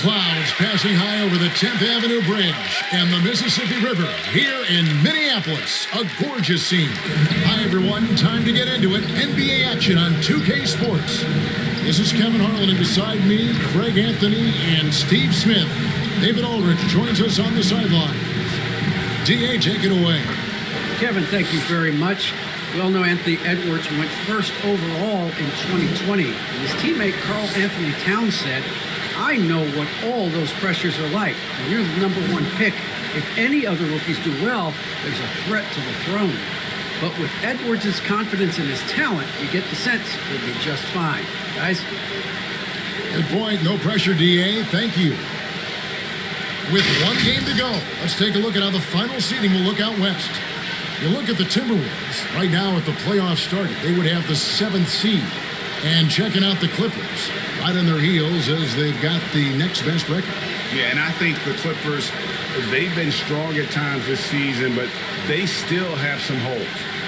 Clouds passing high over the 10th Avenue Bridge and the Mississippi River here in Minneapolis. A gorgeous scene. Hi, everyone. Time to get into it. NBA action on 2K Sports. This is Kevin Harlan, and beside me, Craig Anthony and Steve Smith. David Aldrich joins us on the sideline. DA, take it away. Kevin, thank you very much. We all know Anthony Edwards went first overall in 2020. And his teammate Carl Anthony Towns said, I know what all those pressures are like. And you're the #1 pick. If any other rookies do well, there's a threat to the throne. But with Edwards' confidence in his talent, you get the sense he'll be just fine. Guys? Good point. No pressure, DA. Thank you. With one game to go, let's take a look at how the final seeding will look out west. You look at the Timberwolves. Right now, if the playoffs started, they would have the 7th seed. And checking out the Clippers, right on their heels as they've got the next best record. Yeah, and I think the Clippers, they've been strong at times this season, but they still have some holes.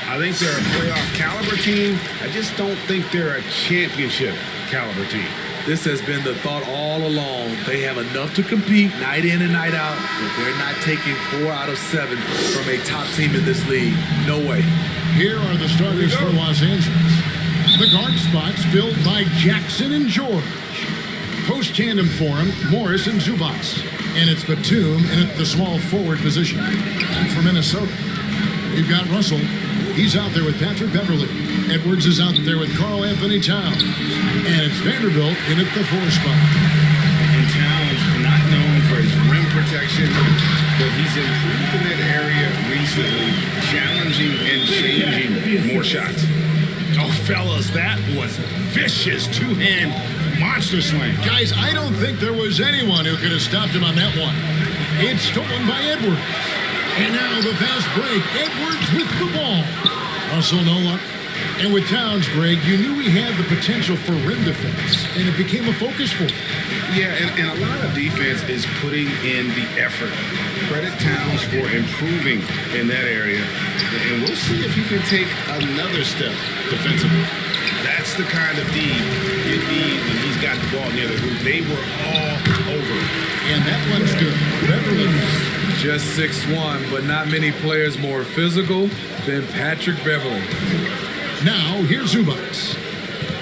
I think they're a playoff caliber team. I just don't think they're a championship caliber team. This has been the thought all along. They have enough to compete night in and night out, but they're not taking 4 out of 7 from a top team in this league. No way. Here are the starters for Los Angeles. The guard spots filled by Jackson and George. Post-tandem for him, Morris and Zubats. And it's Batum in at the small forward position. And for Minnesota, we've got Russell. He's out there with Patrick Beverley. Edwards is out there with Carl Anthony Towns. And it's Vanderbilt in at the 4 spot. And Towns, not known for his rim protection, but he's improved in that area recently, challenging and changing more shots. Oh, fellas, that was vicious two-hand monster slam. Guys, I don't think there was anyone who could have stopped him on that one. It's stolen by Edwards. And now the fast break. Edwards with the ball. Russell, no luck. And with Towns, Greg, you knew he had the potential for rim defense, and it became a focus for him. Yeah, and a lot of defense is putting in the effort. Credit Towns for improving in that area, and we'll see if he can take another step defensively. That's the kind of D you need when he's got the ball near the hoop. They were all over. And that one's good. Beverly. Just 6'1", but not many players more physical than Patrick Beverley. Now, here's Zubats.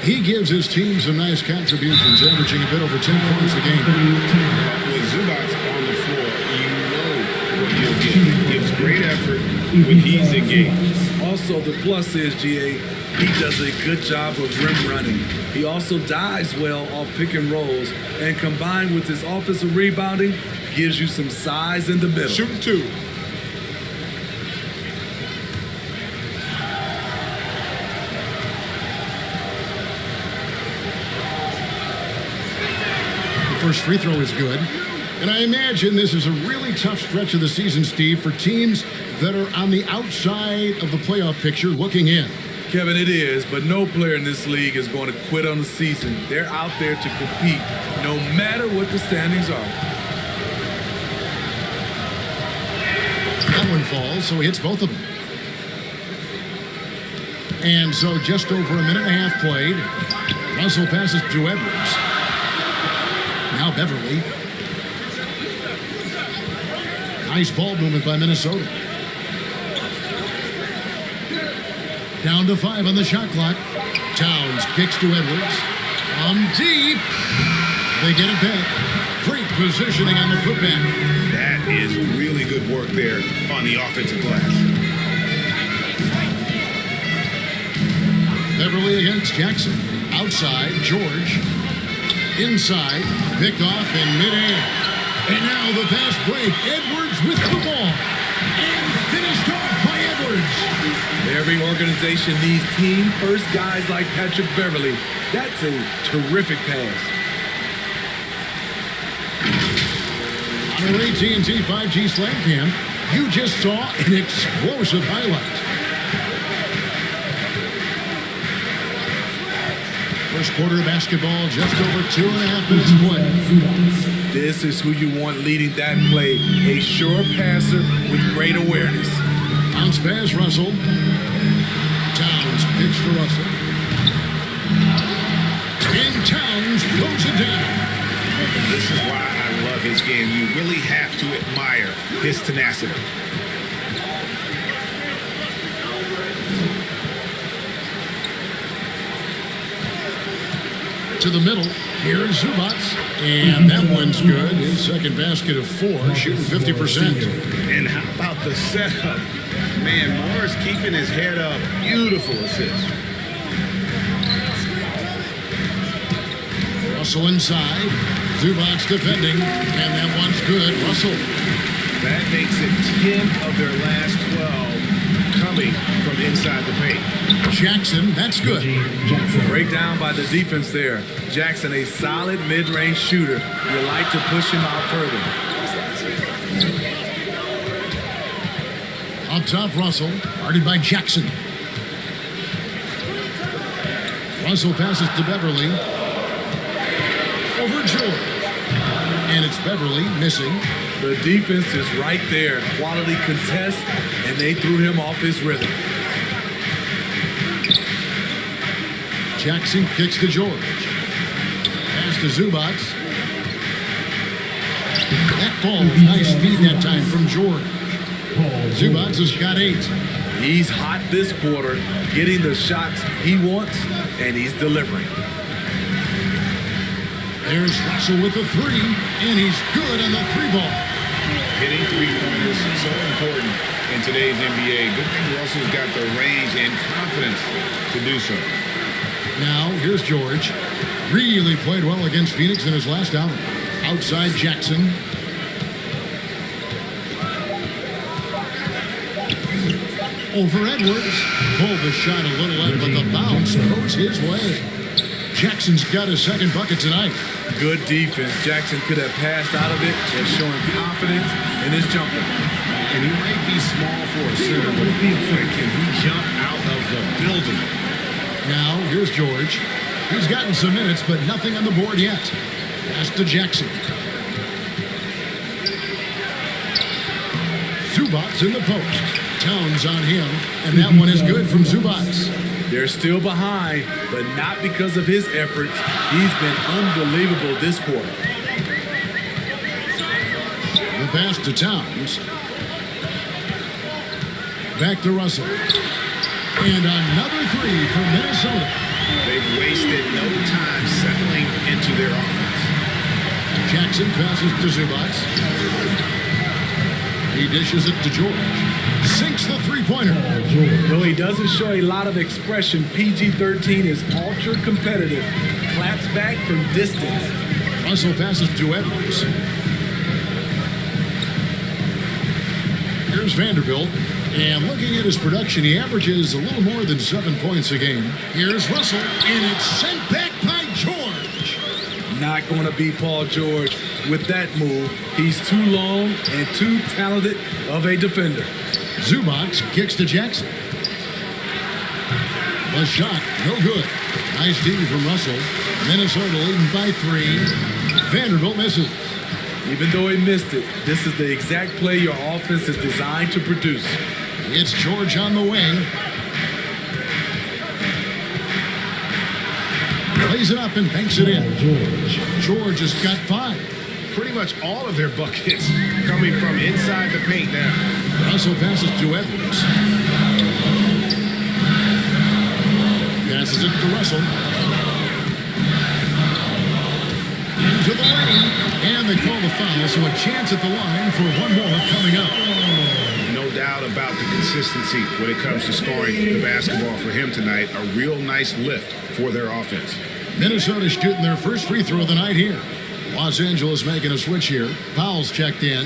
He gives his team some nice contributions, averaging a bit over 10 points a game. With Zubats on the floor, you know what you'll get. He gives great effort when he's engaged. Also, the plus is, GA, he does a good job of rim running. He also dives well off pick and rolls, and combined with his offensive rebounding, gives you some size in the middle. Shooting 2. First free throw is good. And I imagine this is a really tough stretch of the season, Steve, for teams that are on the outside of the playoff picture looking in. Kevin, it is, but no player in this league is going to quit on the season. They're out there to compete, no matter what the standings are. That one falls, so he hits both of them. And so just over a minute and a half played. Russell passes to Edwards. Now Beverly. Nice ball movement by Minnesota. Down to 5 on the shot clock. Towns kicks to Edwards. Deep. They get it back. Great positioning on the putback. That is really good work there on the offensive glass. Beverly against Jackson. Outside, George. Inside, picked off in midair. And now the fast break. Edwards with the ball. And finished off by Edwards. Every organization needs team-first guys like Patrick Beverley. That's a terrific pass. On our AT&T 5G Slam Cam, you just saw an explosive highlight. First quarter of basketball, just over 2.5 minutes played. This is who you want leading that play. A sure passer with great awareness. Bounce pass, Russell. Towns pitch to Russell. And Towns throws it down. This is why I his game. You really have to admire his tenacity. To the middle, here's Zubac, and that one's good. His second basket of 4, shooting 50%. And how about the setup? Man, Morris keeping his head up. Beautiful assist. Russell inside, Zubac defending, and that one's good. Russell. That makes it 10 of their last 12 coming from inside the paint. Jackson, that's good. Breakdown by the defense there. Jackson, a solid mid-range shooter. You like to push him out further. Up top, Russell, guarded by Jackson. Russell passes to Beverly. Over George. And it's Beverly missing. The defense is right there. Quality contest, and they threw him off his rhythm. Jackson kicks to George. Pass to Zubac. That ball, nice speed that time from George. Zubac has got 8. He's hot this quarter, getting the shots he wants, and he's delivering. There's Russell with the 3, and he's good on the 3 ball. Hitting three-pointers is so important in today's NBA. Good thing Russell's got the range and confidence to do so. Now, here's George. Really played well against Phoenix in his last outing. Outside Jackson. Over Edwards. Pulled the shot a little up, but the bounce goes his way. Jackson's got his second bucket tonight. Good defense. Jackson could have passed out of it and showing confidence in his jumper. And he might be small for a center, but can he jump out of the building? Now, here's George. He's gotten some minutes, but nothing on the board yet. Pass to Jackson. Zubac in the post. Towns on him, and that one is good from Zubac. They're still behind, but not because of his efforts. He's been unbelievable this quarter. The pass to Towns. Back to Russell. And another 3 for Minnesota. They've wasted no time settling into their offense. Jackson passes to Zubac. He dishes it to George. Sinks the 3-pointer. Though he doesn't show a lot of expression, PG-13 is ultra competitive. Claps back from distance. Russell passes to Edwards. Here's Vanderbilt. And looking at his production, he averages a little more than 7 points a game. Here's Russell, and it's sent back by George. Not going to be Paul George with that move. He's too long and too talented of a defender. Zubac kicks to Jackson. The shot, no good. Nice D from Russell. Minnesota leading by 3. Vanderbilt misses. Even though he missed it, this is the exact play your offense is designed to produce. It's George on the wing. Plays it up and banks it in. George has got 5. Pretty much all of their buckets coming from inside the paint now. Russell passes to Edwards. Passes it to Russell. Into the lane. And they call the foul, so a chance at the line for one more coming up. No doubt about the consistency when it comes to scoring the basketball for him tonight. A real nice lift for their offense. Minnesota shooting their first free throw of the night here. Los Angeles making a switch here. Powell's checked in.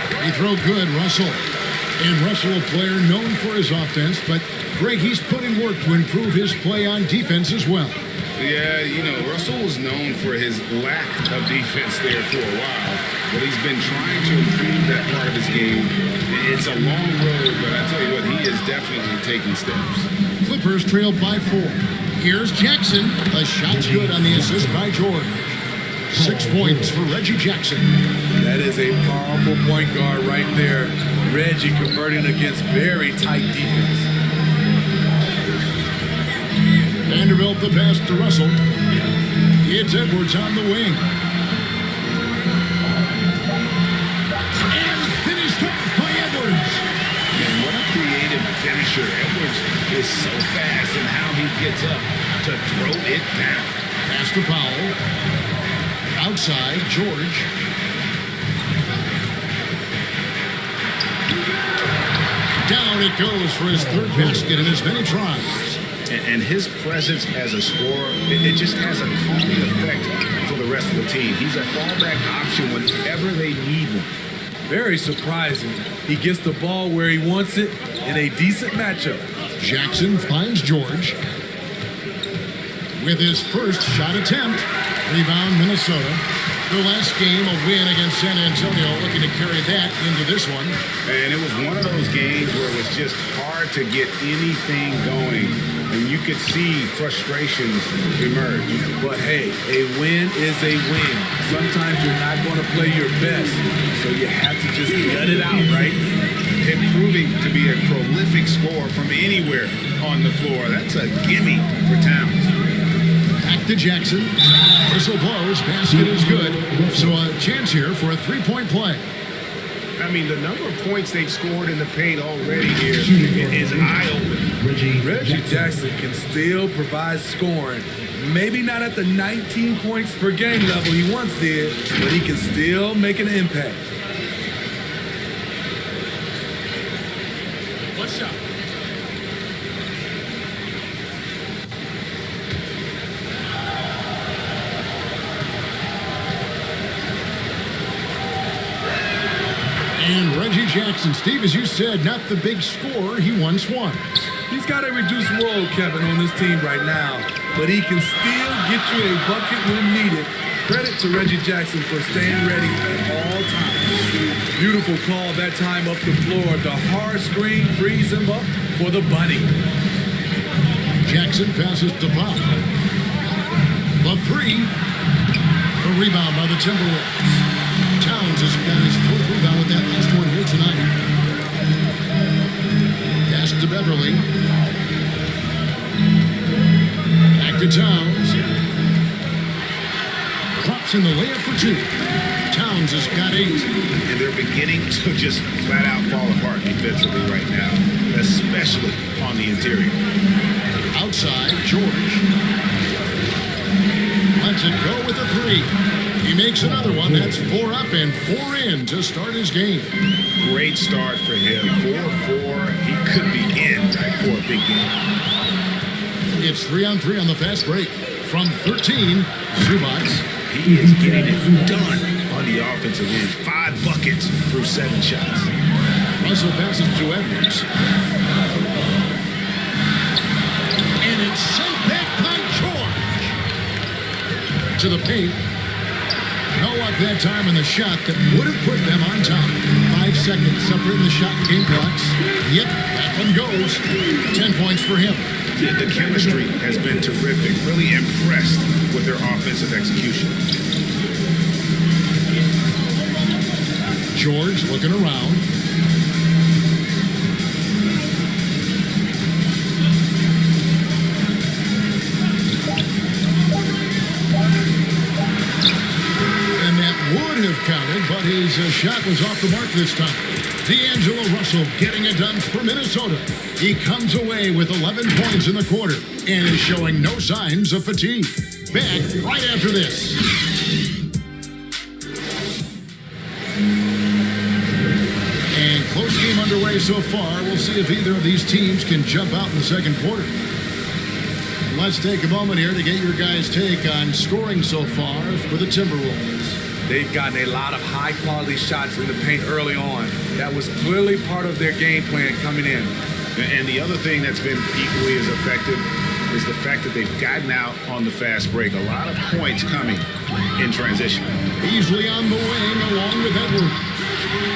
Free throw good, Russell. And Russell, a player known for his offense, but Greg, he's put in work to improve his play on defense as well. Yeah, Russell was known for his lack of defense there for a while, but he's been trying to improve that part of his game. It's a long road, but I tell you what, he is definitely taking steps. Clippers trailed by 4. Here's Jackson. The shot's good on the assist by George. 6 points for Reggie Jackson. That is a powerful point guard right there. Reggie converting against very tight defense. Vanderbilt the pass to Russell. It's Edwards on the wing. And finished off by Edwards. And what a creative finisher. Edwards is so fast in how he gets up to throw it down. Pass to Powell. Outside, George. Down it goes for his third basket in as many tries. And his presence as a scorer, it just has a calming effect for the rest of the team. He's a fallback option whenever they need one. Very surprising. He gets the ball where he wants it in a decent matchup. Jackson finds George. With his first shot attempt. Rebound, Minnesota. Their last game, a win against San Antonio, looking to carry that into this one. And it was one of those games where it was just hard to get anything going. And you could see frustrations emerge. But hey, a win is a win. Sometimes you're not going to play your best, so you have to just gut it out, right? And proving to be a prolific scorer from anywhere on the floor. That's a gimme for Towns. Back to Jackson. Whistle blows. Basket is good. So a chance here for a three-point play. I mean, the number of points they've scored in the paint already here is eye-opening. Reggie Jackson can still provide scoring. Maybe not at the 19 points per game level he once did, but he can still make an impact. What's up? And Reggie Jackson, Steve, as you said, not the big scorer he once was. He's got a reduced role, Kevin, on this team right now, but he can still get you a bucket when needed. Credit to Reggie Jackson for staying ready at all times. Beautiful call that time up the floor. The hard screen frees him up for the bunny. Jackson passes to Pop. The three. A rebound by the Timberwolves. Towns has got his fourth rebound with that last one here tonight. Pass to Beverly. Back to Towns. Pops in the layup for two. Towns has got 8. And they're beginning to just flat out fall apart defensively right now, especially on the interior. Outside, George. Lets it go with a 3. He makes another one. That's 4 up and 4 in to start his game. Great start for him. 4-4. He could be in for a big game. It's 3-on-3 on the fast break. From 13, Zubac. He is getting it done on the offensive end. 5 buckets through 7 shots. Russell passes to Edwards. And it's sent back by George. To the paint. No luck that time in the shot that would have put them on top. 5 seconds separating the shot and game clocks. Yep, that one goes. 10 points for him. The chemistry has been terrific. Really impressed with their offensive execution. George looking around. Would have counted, but his shot was off the mark this time. D'Angelo Russell getting it done for Minnesota. He comes away with 11 points in the quarter and is showing no signs of fatigue. Back right after this. And close game underway so far. We'll see if either of these teams can jump out in the second quarter. Let's take a moment here to get your guys' take on scoring so far for the Timberwolves. They've gotten a lot of high-quality shots in the paint early on. That was clearly part of their game plan coming in. And the other thing that's been equally as effective is the fact that they've gotten out on the fast break. A lot of points coming in transition. Easily on the wing along with Edwards.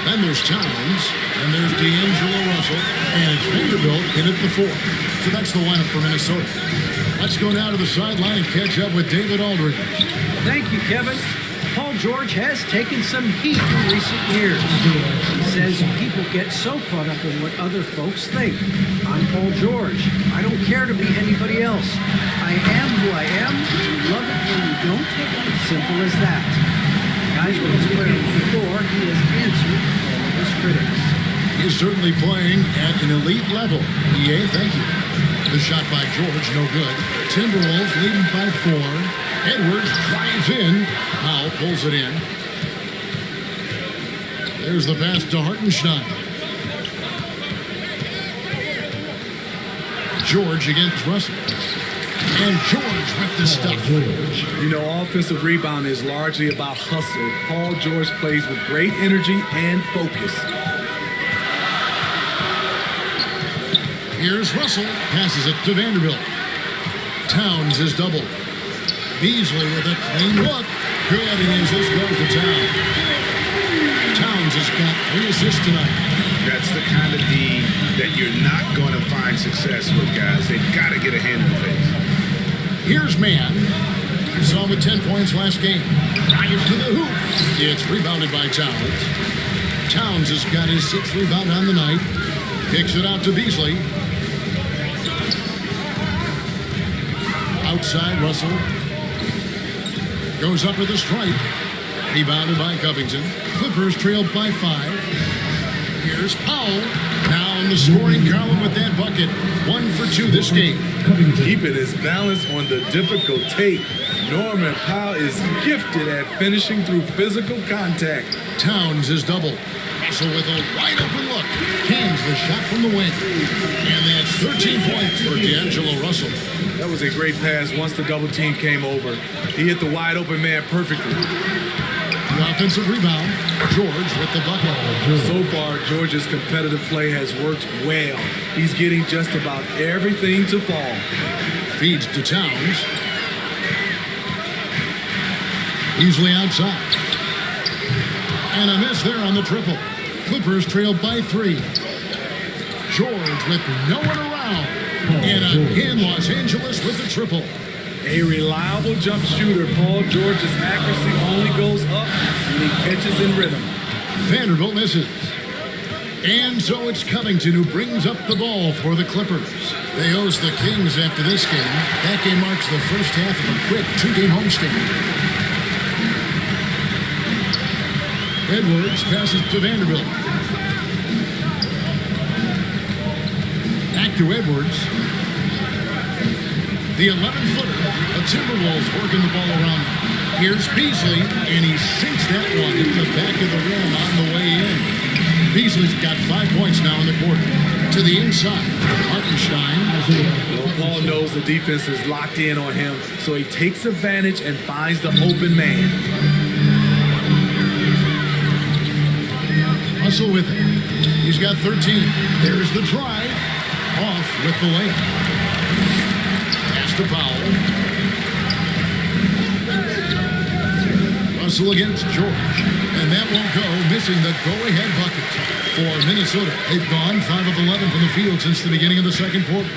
Then there's Towns, and there's D'Angelo Russell, and it's Vanderbilt in at the 4. So that's the lineup for Minnesota. Let's go now to the sideline and catch up with David Aldridge. Thank you, Kevin. Paul George has taken some heat in recent years. He's says people get so caught up in what other folks think. I'm Paul George. I don't care to be anybody else. I am who I am. You love it or you don't. Simple as that. Guys, when he's put on the floor, he has answered all of his critics. He's certainly playing at an elite level. EA, thank you. The shot by George, no good. Timberwolves leading by 4. Edwards drives in. Powell pulls it in. There's the pass to Hartenstein. George against Russell. And George with the stuff. You know, offensive rebound is largely about hustle. Paul George plays with great energy and focus. Here's Russell. Passes it to Vanderbilt. Towns is doubled. Beasley with a clean look. Good, and as this goes to Towns. Towns has got 3 assists tonight. That's the kind of D that you're not going to find success with, guys. They've got to get a hand in the face. Here's Mann. You saw him with 10 points last game. Drives to the hoop. It's rebounded by Towns. Towns has got his 6th rebound on the night. Kicks it out to Beasley. Outside, Russell. Goes up with a strike. Rebounded by Covington. Clippers trailed by 5. Here's Powell. Now in the scoring column with that bucket. 1 for 2 this game. Keeping his balance on the difficult tape. Norman Powell is gifted at finishing through physical contact. Towns is doubled. Russell with a wide open look. Cans the shot from the wing. And that's 13 points for D'Angelo Russell. That was a great pass once the double team came over. He hit the wide open man perfectly. The offensive rebound. George with the bucket. So far, George's competitive play has worked well. He's getting just about everything to fall. Feeds to Towns. Easily outside. And a miss there on the triple. Clippers trailed by 3. George with no one around. And again, Los Angeles with the triple. A reliable jump shooter, Paul George's accuracy only goes up when he catches in rhythm. Vanderbilt misses. And so it's Covington who brings up the ball for the Clippers. They host the Kings after this game. That game marks the first half of a quick 2-game homestand. Edwards passes to Vanderbilt. Back to Edwards. The 11-footer, the Timberwolves working the ball around. Here's Beasley, and he sinks that one into the back of the rim on the way in. Beasley's got 5 points now in the quarter. To the inside, Hartenstein. Well, Paul knows the defense is locked in on him, so he takes advantage and finds the open man. Russell with it. He's got 13. There's the drive. Off with the layup. To Powell. Russell against George. And that won't go, missing the go-ahead bucket for Minnesota. They've gone 5 of 11 from the field since the beginning of the second quarter.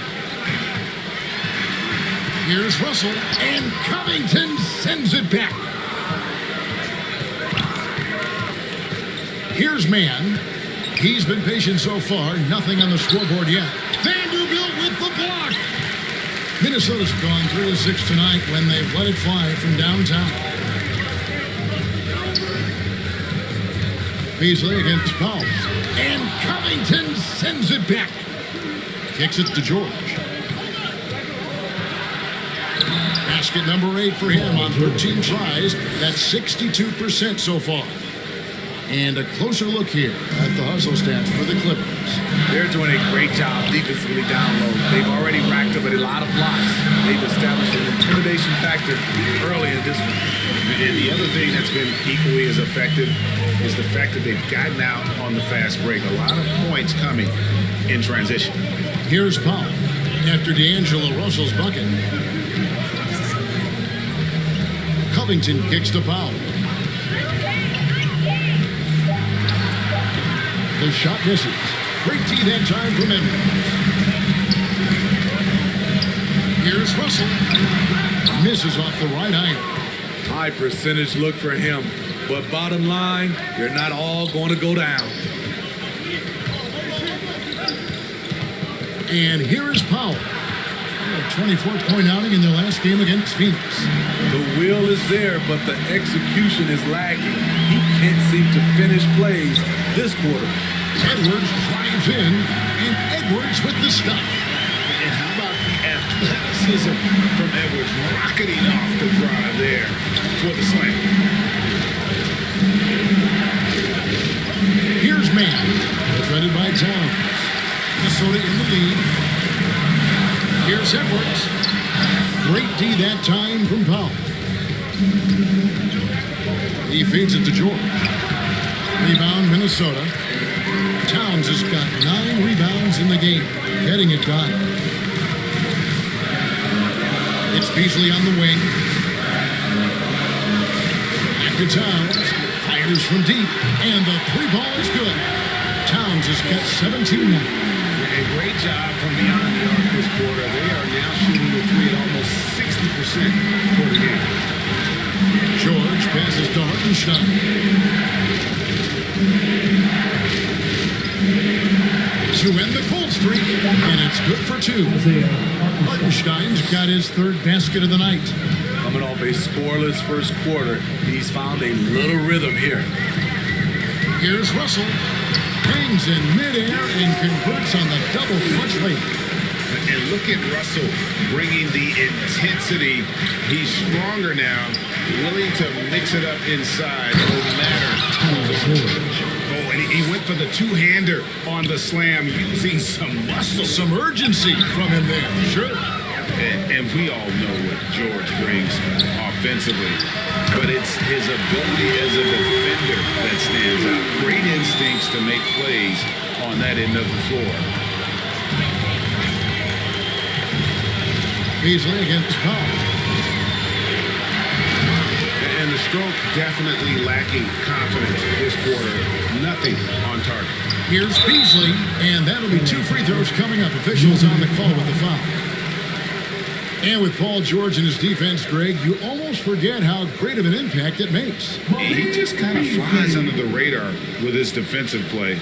Here's Russell, and Covington sends it back. Here's Mann. He's been patient so far. Nothing on the scoreboard yet. Vanderbilt with the block. Minnesota's gone 3 of 6 tonight when they've let it fly from downtown. Beasley against Powell. And Covington sends it back. Kicks it to George. Basket number 8 for him on 13 tries. That's 62% so far. And a closer look here at the hustle stats for the Clippers. They're doing a great job defensively down low. They've already racked up a lot of blocks. They've established an intimidation factor early in this one. And the other thing that's been equally as effective is the fact that they've gotten out on the fast break. A lot of points coming in transition. Here's Powell after D'Angelo Russell's bucket. Covington kicks to Powell. The shot misses. Great tee that time from Edwards. Here's Russell. Misses off the right iron. High percentage look for him. But bottom line, they're not all going to go down. And here is Powell. A 24th point outing in their last game against Phoenix. The will is there, but the execution is lagging. He can't seem to finish plays this quarter. Edwards drives in, and Edwards with the stuff. And how about the athleticism from Edwards rocketing off the drive there for the slam. Here's Mann, defended by Towns. Minnesota in the lead. Here's Edwards. Great D that time from Powell. He feeds it to George. Rebound, Minnesota. Towns has got 9 rebounds in the game, getting it done. It's Beasley on the wing. Back to Towns. Fires from deep, and the 3-ball is good. Towns has got 17 now. A great job from beyond the arc this quarter. They are now shooting the 3 at almost 60% for the game. George passes to Hartenstein. To end the cold streak, and it's good for 2. Hartenstein's got his 3rd basket of the night. Coming off a scoreless first quarter, he's found a little rhythm here. Here's Russell. Hangs in midair and converts on the double clutch late. And look at Russell bringing the intensity. He's stronger now, willing to mix it up inside no matter. Oh, and he went for the 2-hander on the slam, using some muscle. Some urgency from him there. Sure. And we all know what George brings offensively, but it's his ability as a defender that stands out. Great instincts to make plays on that end of the floor. Beasley against Powell. And the stroke definitely lacking confidence this quarter. Nothing on target. Here's Beasley, and that'll be 2 free throws coming up. Officials on the call with the foul. And with Paul George and his defense, Greg, you almost forget how great of an impact it makes. He just kind of flies under the radar with his defensive play.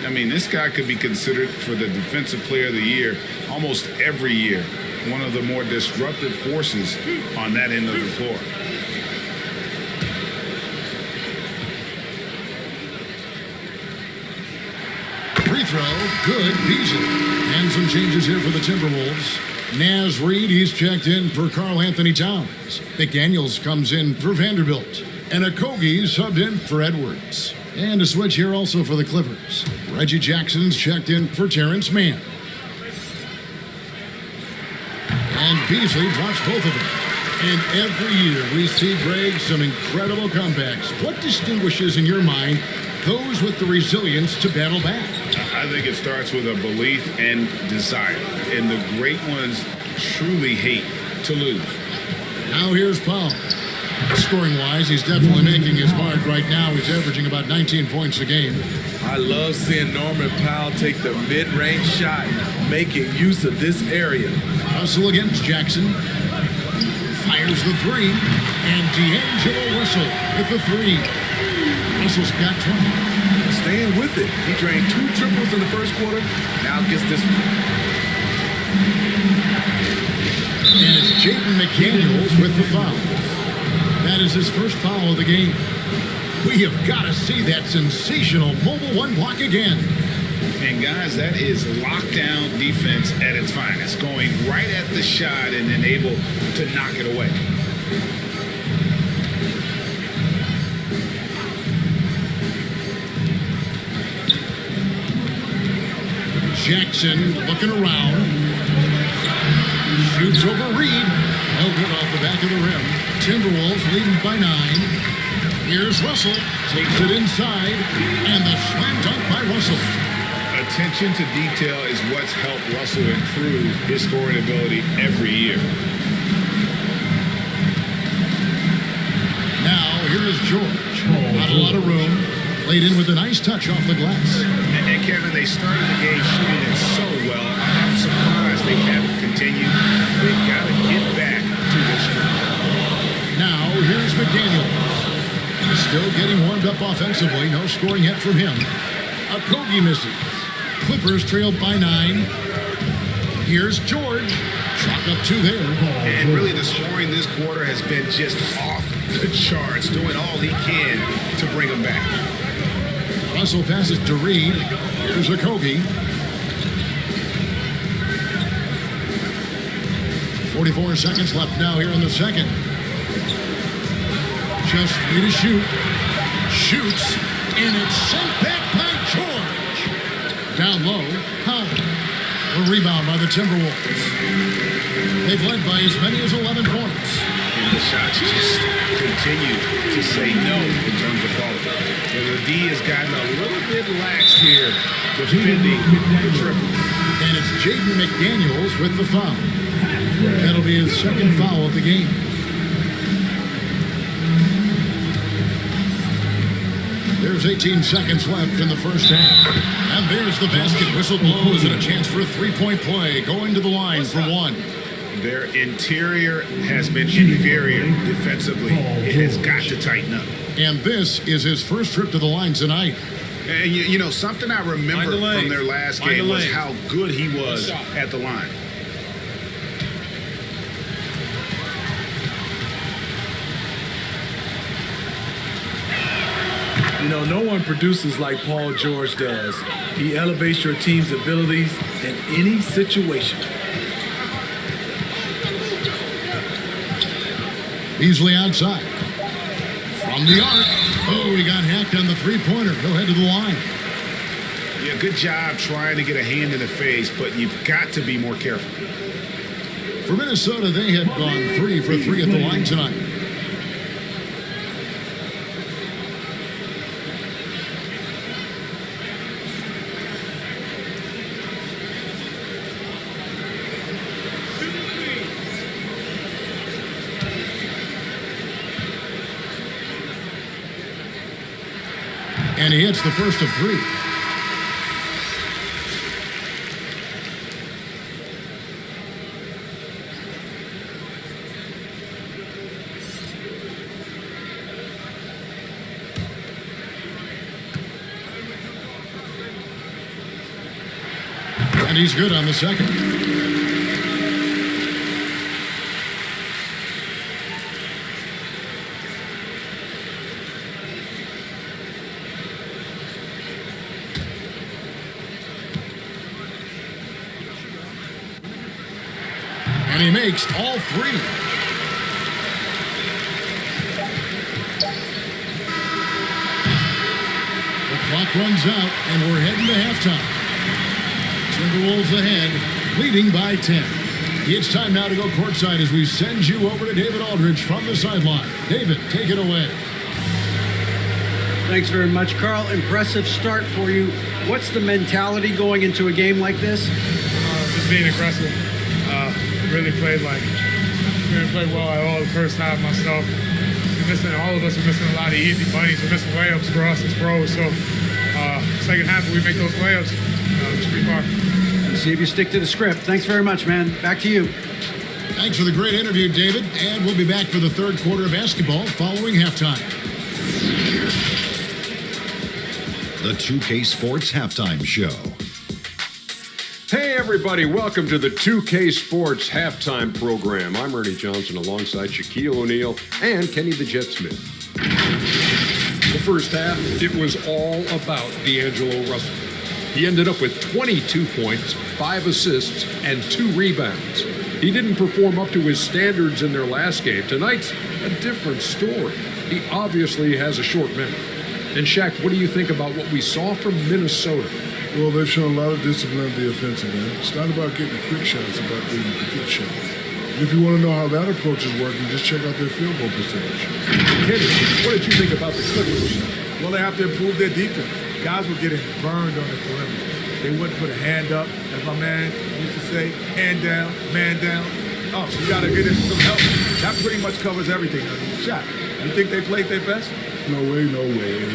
I mean, this guy could be considered for the Defensive Player of the Year almost every year. One of the more disruptive forces on that end of the floor. Free throw, good, Beasley. And some changes here for the Timberwolves. Naz Reid, he's checked in for Karl Anthony Towns. McDaniels comes in for Vanderbilt. And Okogie subbed in for Edwards. And a switch here also for the Clippers. Reggie Jackson's checked in for Terrence Mann. And Beasley drops both of them. And every year we see, Greg, some incredible comebacks. What distinguishes, in your mind, those with the resilience to battle back? I think it starts with a belief and desire. And the great ones truly hate to lose. Now here's Powell. Scoring-wise, he's definitely making his mark right now. He's averaging about 19 points a game. I love seeing Norman Powell take the mid-range shot, making use of this area. Russell against Jackson. Fires the 3. And D'Angelo Russell with the 3. Russell's got 20. Staying with it. He drained 2 triples in the first quarter. Now gets this one. And it's Jaden McDaniels with the foul. That is his first foul of the game. We have got to see that sensational mobile 1 block again. And guys, that is lockdown defense at its finest. Going right at the shot and then able to knock it away. Jackson looking around. Shoots over Reed. No good off the back of the rim. Timberwolves leading by 9. Here's Russell. Takes it inside. And the slam dunk by Russell. Attention to detail is what's helped Russell improve his scoring ability every year. Now, here is George. Not a lot of room. Played in with a nice touch off the glass. And Kevin, they started the game shooting it so well. I'm surprised they haven't continued. They've got to get back to this shot. Now, here's McDaniels. Still getting warmed up offensively. No scoring yet from him. Okogie misses. Clippers trailed by 9. Here's George. Chalk up 2 there. And really the scoring this quarter has been just off the charts, doing all he can to bring them back. Russell passes to Reed. Here's a Kobe. 44 seconds left now here in the second. Just 3 to shoot. Shoots, and it's sent back by George. Down low, Howard. A rebound by the Timberwolves. They've led by as many as 11 points. And the shots just continue to say no in terms of falling. The D has gotten a little bit lax here, defending the triple. And it's Jaden McDaniels with the foul. That'll be his second foul of the game. There's 18 seconds left in the first half. And there's the basket. Whistle blows and a chance for a three-point play. Going to the line for one. Their interior has been inferior defensively. It has got to tighten up. And this is his first trip to the line tonight. And you know, something I remember from their last game was how good he was at the line. You know, no one produces like Paul George does. He elevates your team's abilities in any situation. Beasley outside. From the arc. Oh, he got hacked on the three-pointer. He'll head to the line. Yeah, good job trying to get a hand in the face, but you've got to be more careful. For Minnesota, they have gone 3 for 3 at the line tonight. And he hits the first of 3. And he's good on the second. And he makes all 3. The clock runs out, and we're heading to halftime. Timberwolves ahead, leading by 10. It's time now to go courtside as we send you over to David Aldridge from the sideline. David, take it away. Thanks very much, Carl. Impressive start for you. What's the mentality going into a game like this? Just being aggressive. Really played well at all the first half myself. All of us are missing a lot of easy bunnies. We're missing layups for us as pros. So second half, we make those layups. It should be fun. Let's see if you stick to the script. Thanks very much, man. Back to you. Thanks for the great interview, David. And we'll be back for the third quarter of basketball following halftime. The 2K Sports Halftime Show. Hey everybody, welcome to the 2K Sports Halftime Program. I'm Ernie Johnson alongside Shaquille O'Neal and Kenny the Jet Smith. The first half, it was all about D'Angelo Russell. He ended up with 22 points, 5 assists, and 2 rebounds. He didn't perform up to his standards in their last game. Tonight's a different story. He obviously has a short memory. And Shaq, what do you think about what we saw from Minnesota? Well, they've shown a lot of discipline on the offensive end. It's not about getting the quick shots, it's about getting the good shot. And if you want to know how that approach is working, just check out their field goal percentage. Kenny, what did you think about the Clippers? Well, they have to improve their defense. Guys were getting burned on the perimeter. They wouldn't put a hand up, as my man used to say, hand down, man down. Oh, you got to get into some help. That pretty much covers everything. Shot. You think they played their best? No way, no way.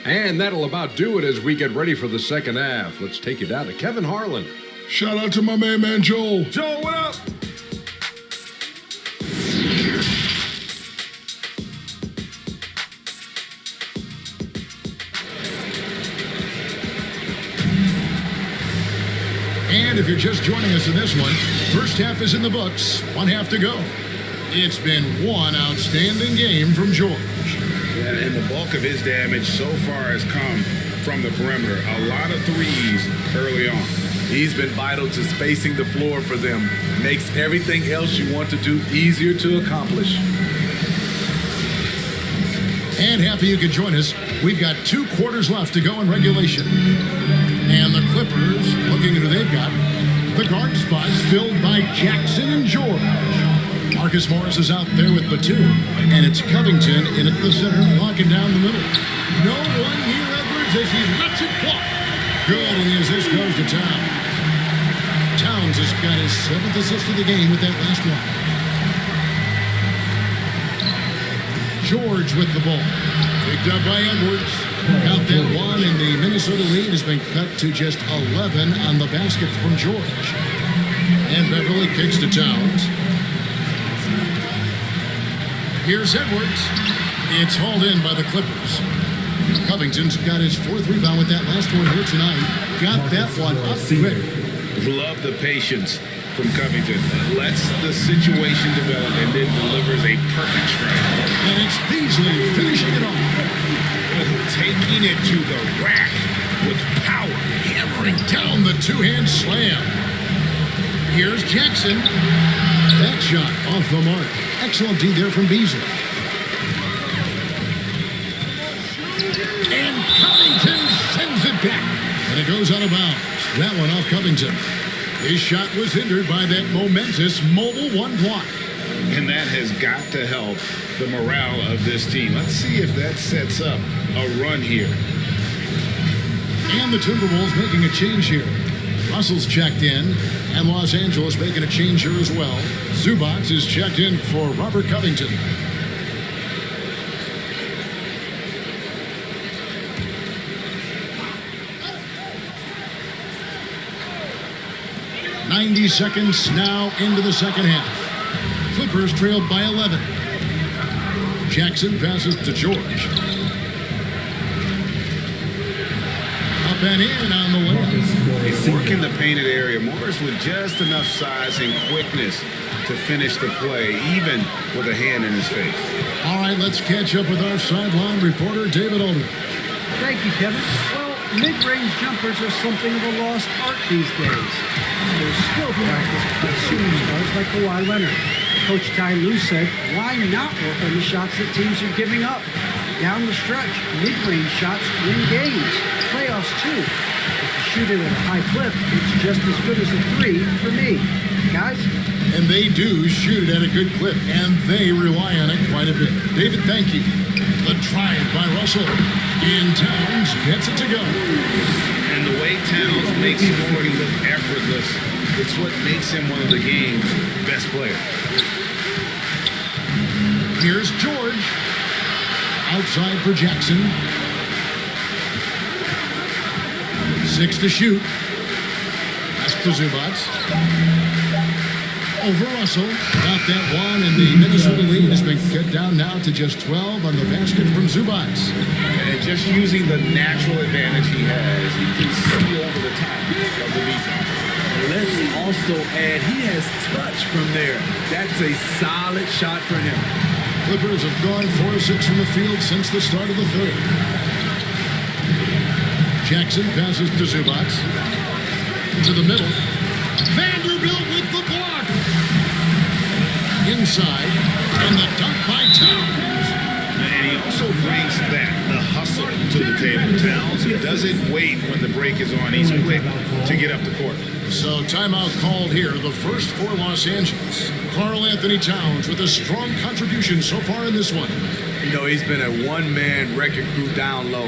And that'll about do it as we get ready for the second half. Let's take you down to Kevin Harlan. Shout out to my man Joel. Joel, what up? And if you're just joining us in this one, first half is in the books, one half to go. It's been one outstanding game from George. Yeah, and the bulk of his damage so far has come from the perimeter. A lot of threes early on. He's been vital to spacing the floor for them. Makes everything else you want to do easier to accomplish. And happy you could join us. We've got 2 quarters left to go in regulation. And the Clippers, looking at who they've got, the guard spots filled by Jackson and George. Marcus Morris is out there with Batum, and it's Covington in at the center, locking down the middle. No one near Edwards as he lets it fly. Good, and the assist goes to Towns. Towns has got his 7th assist of the game with that last one. George with the ball. Picked up by Edwards. Got that one, and the Minnesota lead has been cut to just 11 on the basket from George. And Beverly kicks to Towns. Here's Edwards. It's hauled in by the Clippers. Covington's got his 4th rebound with that last one here tonight. Got that one up quick. Love the patience from Covington. Lets the situation develop and then delivers a perfect strike. And it's Beasley finishing it off. Taking it to the rack with power. Hammering down the 2-hand slam. Here's Jackson. That shot off the mark. Excellent D there from Beasley. And Covington sends it back. And it goes out of bounds. That one off Covington. His shot was hindered by that momentous mobile 1 block. And that has got to help the morale of this team. Let's see if that sets up a run here. And the Timberwolves making a change here. Russell's checked in, and Los Angeles making a change here as well. Zubac is checked in for Robert Covington. "90 seconds now into the second half. Clippers trailed by 11. Jackson passes to George. Up and in on the layup. He's working the painted area. Morris with just enough size and quickness to finish the play, even with a hand in his face. All right, let's catch up with our sideline reporter, David Aldridge. Thank you, Kevin. Well, mid-range jumpers are something of a lost art these days. There's still practice by shooting stars like Kawhi Leonard. Coach Ty Lue said, why not work on the shots that teams are giving up? Down the stretch, mid-range shots win games. Playoffs, too. If you shoot it at a high clip, it's just as good as a 3 for me. Guys? And they do shoot it at a good clip, and they rely on it quite a bit. David, thank you. The drive by Russell. In Towns gets it to go. And the way Towns makes scoring look effortless, it's what makes him one of the game's best players. Here's George. Outside for Jackson. 6 to shoot. Pass to Zubac. Over Russell. Got that one, and the Minnesota lead has been cut down now to just 12 on the basket from Zubac. And just using the natural advantage he has, he can see over the top of the defense. Let's also add, he has touch from there. That's a solid shot for him. Clippers have gone 4 of 6 from the field since the start of the third. Jackson passes to Zubac. To the middle. Vanderbilt with the block. Inside. And the dunk by Towns. And he also brings the hustle to the table. Towns doesn't wait when the break is on. He's quick to get up the court. So timeout called here, the first for Los Angeles. Karl Anthony Towns with a strong contribution so far in this one. You know, he's been a one-man wrecking crew down low.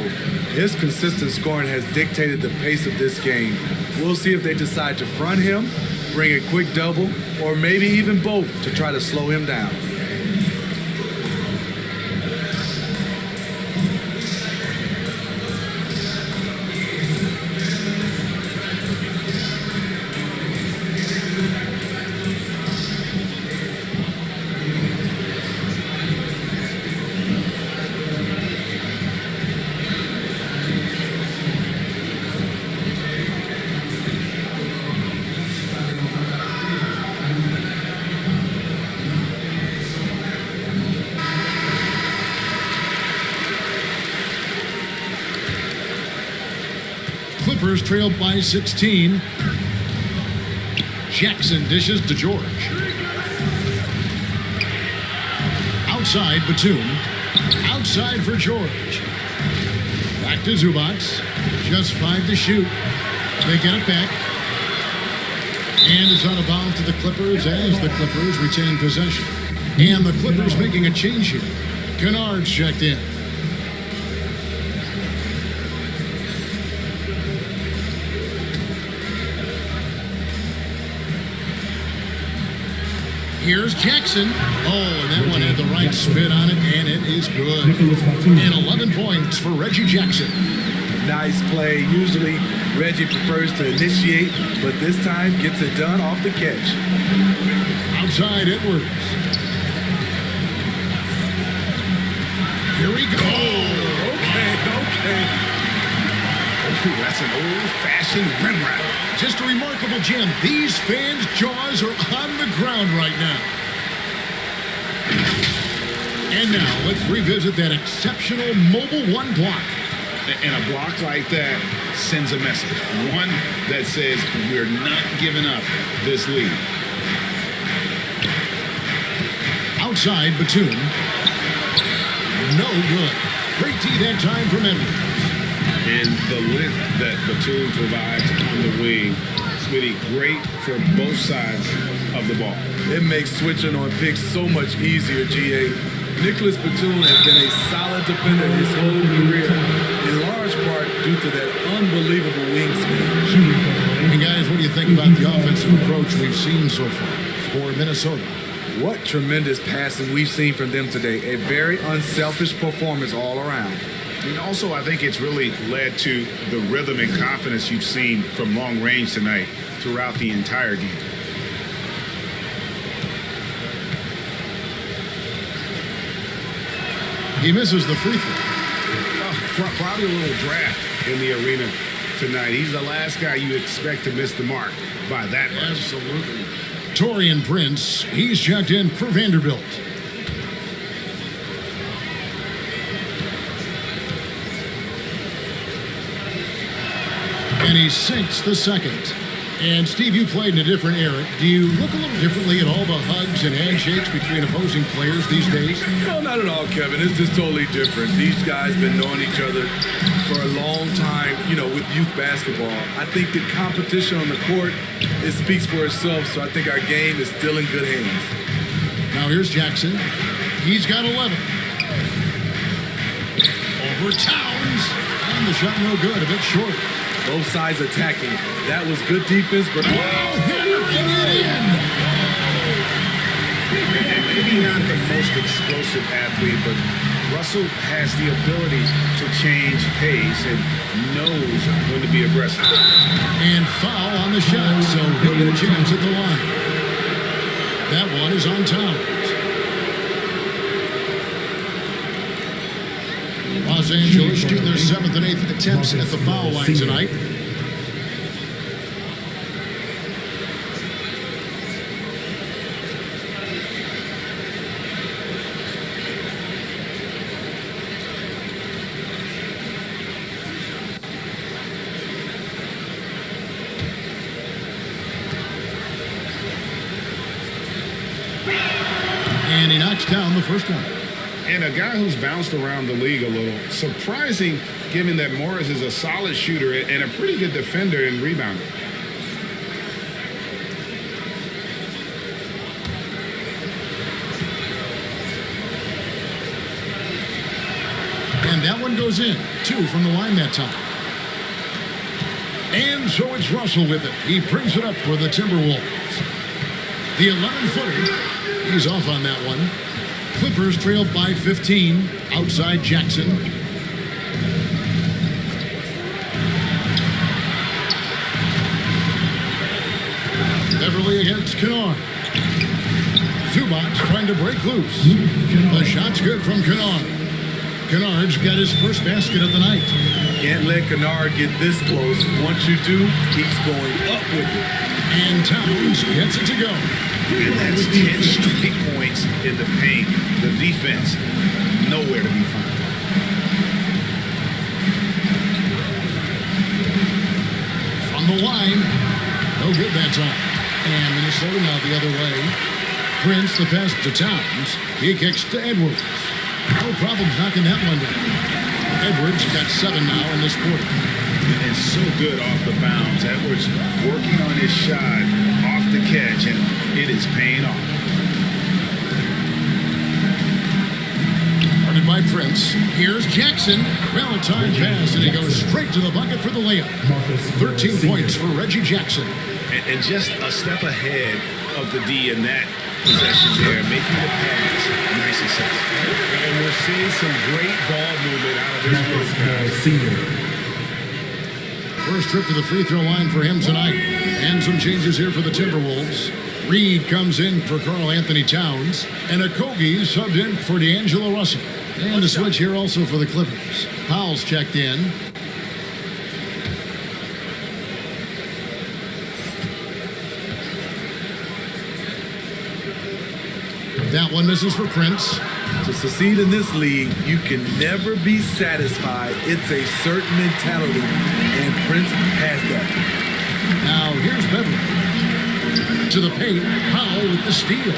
His consistent scoring has dictated the pace of this game. We'll see if they decide to front him, bring a quick double, or maybe even both to try to slow him down. Clippers trail by 16. Jackson dishes to George. Outside, Batum. Outside for George. Back to Zubac. Just 5 to shoot. They get it back. And it's out of bounds to the Clippers as the Clippers retain possession. And the Clippers making a change here. Kennard's checked in. Here's Jackson. Oh, and that one had the right spin on it, and it is good. And 11 points for Reggie Jackson. Nice play. Usually Reggie prefers to initiate, but this time gets it done off the catch. Outside Edwards. Here we go. Okay. Ooh, that's an old-fashioned rim route. Just a remarkable jam. These fans' jaws are on the ground right now. And now let's revisit that exceptional Mobile One block. And a block like that sends a message. One that says we're not giving up this lead. Outside, Batum. No good. Great D that time from Edwards. And the length that Batum provides on the wing, Smitty, great for both sides of the ball. It makes switching on picks so much easier, GA. Nicholas Batum has been a solid defender his whole career, in large part due to that unbelievable wingspan. And guys, what do you think about the offensive approach we've seen so far for Minnesota? What tremendous passing we've seen from them today. A very unselfish performance all around. And also, I think it's really led to the rhythm and confidence you've seen from long range tonight throughout the entire game. He misses the free throw. Probably a little draft in the arena tonight. He's the last guy you expect to miss the mark by that much. Absolutely. Taurean Prince, he's checked in for Vanderbilt. And he sinks the second. And Steve, you played in a different era. Do you look a little differently at all the hugs and handshakes between opposing players these days? No, not at all, Kevin. It's just totally different. These guys been knowing each other for a long time, with youth basketball. I think the competition on the court, it speaks for itself, so I think our game is still in good hands. Now here's Jackson. He's got 11. Over Towns. And the shot no good, a bit short. Both sides attacking. That was good defense, but... hammering it in! And maybe not the most explosive athlete, but Russell has the ability to change pace and knows when to be aggressive. And foul on the shot, so he'll get a chance at the line. That one is on Towns. Los Angeles shooting their 7th and 8th attempts at the foul line tonight. And he knocks down the first one. And a guy who's bounced around the league a little. Surprising, given that Morris is a solid shooter and a pretty good defender and rebounder. And that one goes in. 2 from the line that time. And so it's Russell with it. He brings it up for the Timberwolves. The 11-footer. He's off on that one. Clippers trail by 15. Outside Jackson. Beverly against Kennard. Zubac trying to break loose. The shot's good from Kennard. Kennard's got his first basket of the night. Can't let Kennard get this close. Once you do, he's going up with it. And Towns gets it to go. And that's 10 straight points in the paint. The defense, nowhere to be found. the line. No good that time. And Minnesota now the other way. Prince, the pass to Towns. He kicks to Edwards. No problems knocking that one down. Edwards got 7 now in this quarter. And so good off the bounds. Edwards working on his shot off the catch, and it is paying off. Guarded by Prince. Here's Jackson. Well-timed pass, and he goes straight to the bucket for the layup. 13 points for Reggie Jackson. And just a step ahead of the D in that possession there, making the pass. Nice success. And we're seeing some great ball movement out of this group. First trip to the free throw line for him tonight. And some changes here for the Timberwolves. Reed comes in for Karl Anthony Towns. And Okogie subbed in for D'Angelo Russell. And a switch here also for the Clippers. Powell's checked in. That one misses for Prince. To succeed in this league, you can never be satisfied. It's a certain mentality, and Prince has that. Now here's Beverly. To the paint, Powell with the steal.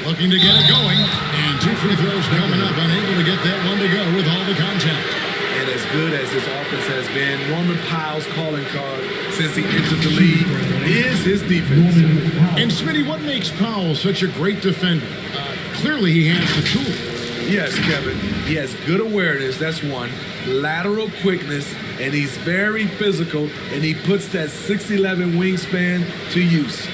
Looking to get it going. And 2 free throws coming up. Unable to get that one to go with all the contact. And as good as his offense has been, Norman Powell's calling card since he entered the league is his defense. And Smitty, what makes Powell such a great defender? Clearly he has the tools. Yes, Kevin. He has good awareness, that's one. Lateral quickness, and he's very physical, and he puts that 6'11" wingspan to use.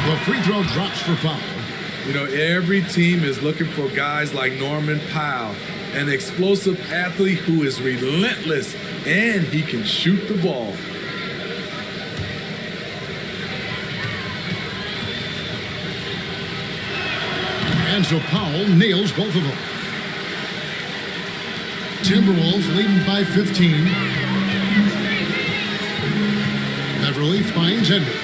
The free throw drops for Powell. You know, every team is looking for guys like Norman Powell, an explosive athlete who is relentless, and he can shoot the ball. And so Powell nails both of them. Timberwolves leading by 15. Beverly finds Edwards.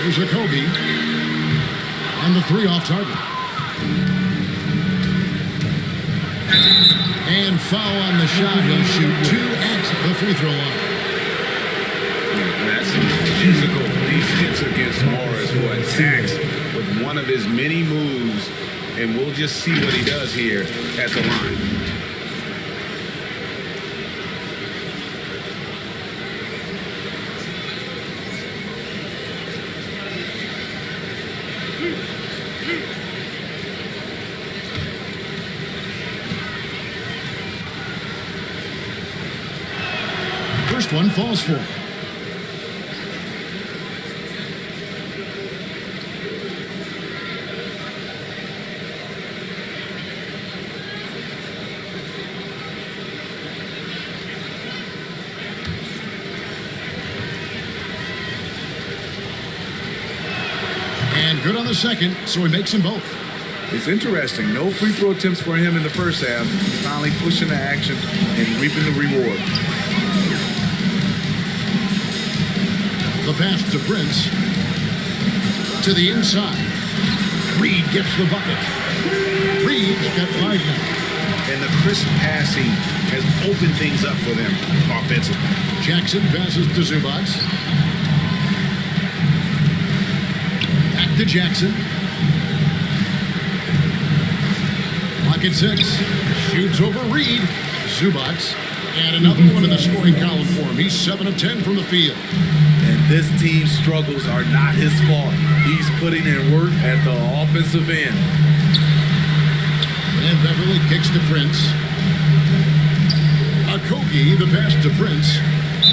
Here's Okogie. And the 3 off target. And foul on the shot. He'll shoot 2 at the free throw line. That's some physical defense against Morris, who attacks with one of his many moves, and we'll just see what he does here at the line. First one falls for him. And good on the second, so he makes them both. It's interesting. No free throw attempts for him in the first half. He's finally pushing the action and reaping the reward. The pass to Prince. To the inside. Reed gets the bucket. Reed's got 5 now. And the crisp passing has opened things up for them offensively. Jackson passes to Zubac. Back to Jackson. Clock at 6. Shoots over Reed. Zubac. And another one in the scoring column for him. He's 7 of 10 from the field. And this team's struggles are not his fault. He's putting in work at the offensive end. And Beverly kicks to Prince. Okogie, the pass to Prince.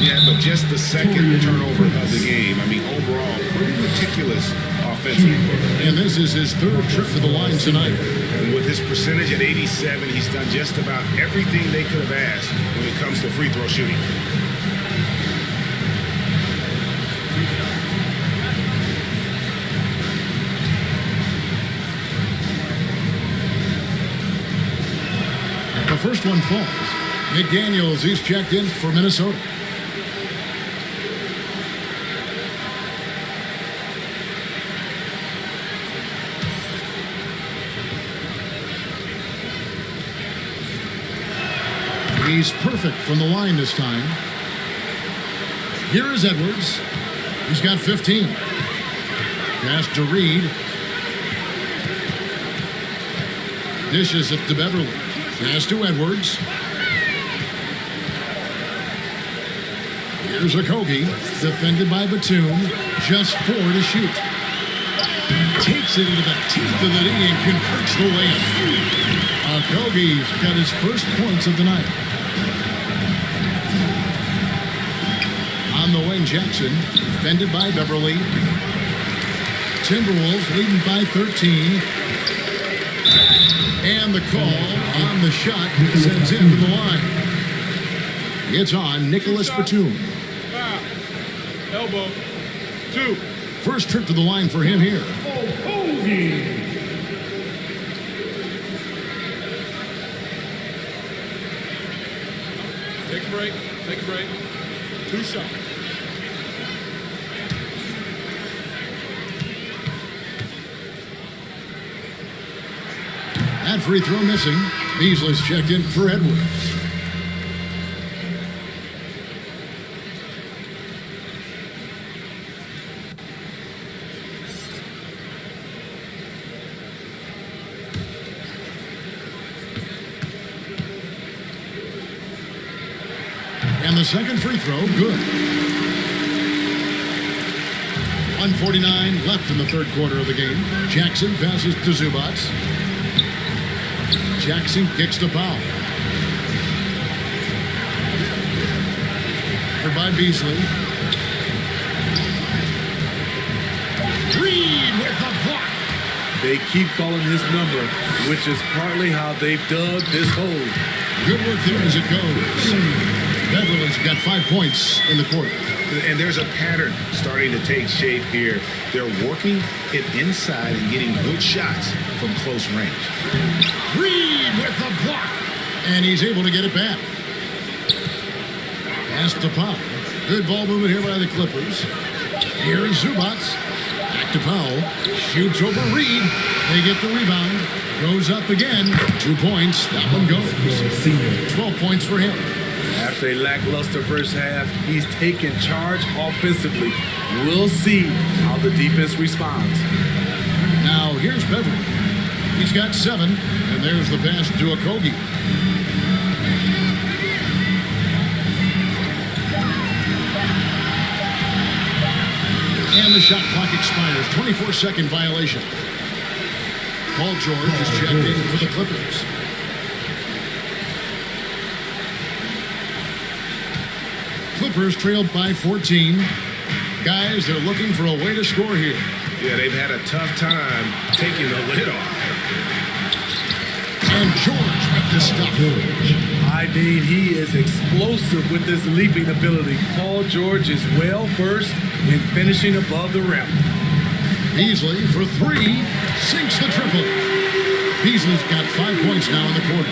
Yeah, but just the second turnover of the game. I mean, overall, pretty meticulous offensively. And this is his 3rd trip to the line tonight. And with his percentage at 87, he's done just about everything they could have asked when it comes to free throw shooting. The first one falls. McDaniels, he's checked in for Minnesota. He's perfect from the line this time. Here is Edwards. He's got 15. Pass to Reed. Dishes it to Beverly. Pass to Edwards. Here's Okogie, defended by Batum. Just 4 to shoot. Takes it into the teeth of the knee and converts the layup. Okogie's got his first points of the night. On the wing, Jackson, defended by Beverly. Timberwolves leading by 13. And the call on the shot sends him to the line. It's on Nicholas Batum. Elbow. 2. First trip to the line for him here. Take a break. Take a break. 2 shots. That free throw missing. Beasley's checked in for Edwards. And the second free throw, good. 1:49 left in the third quarter of the game. Jackson passes to Zubac. Jackson kicks to Powell. By Beasley. Reed with the block. They keep calling his number, which is partly how they've dug this hole. Good work there as it goes. Beverly's got 5 points in the quarter. And there's a pattern starting to take shape here. They're working it inside and getting good shots from close range. Reed with the block. And he's able to get it back. Pass to Powell. Good ball movement here by the Clippers. Here is Zubac. Back to Powell. Shoots over Reed. They get the rebound. Goes up again. 2 points. That one goes. 12 points for him. After a lackluster first half, he's taken charge offensively. We'll see how the defense responds. Now here's Beverly. He's got 7, and there's the pass to Okogie. And the shot clock expires. 24-second violation. Paul George is checked in for the Clippers. Clippers trailed by 14. Guys, they're looking for a way to score here. Yeah, they've had a tough time taking the lid off. And George with the stuff. I mean, he is explosive with his leaping ability. Paul George is well versed in finishing above the rim. Beasley for 3, sinks the triple. Beasley's got 5 points now in the quarter.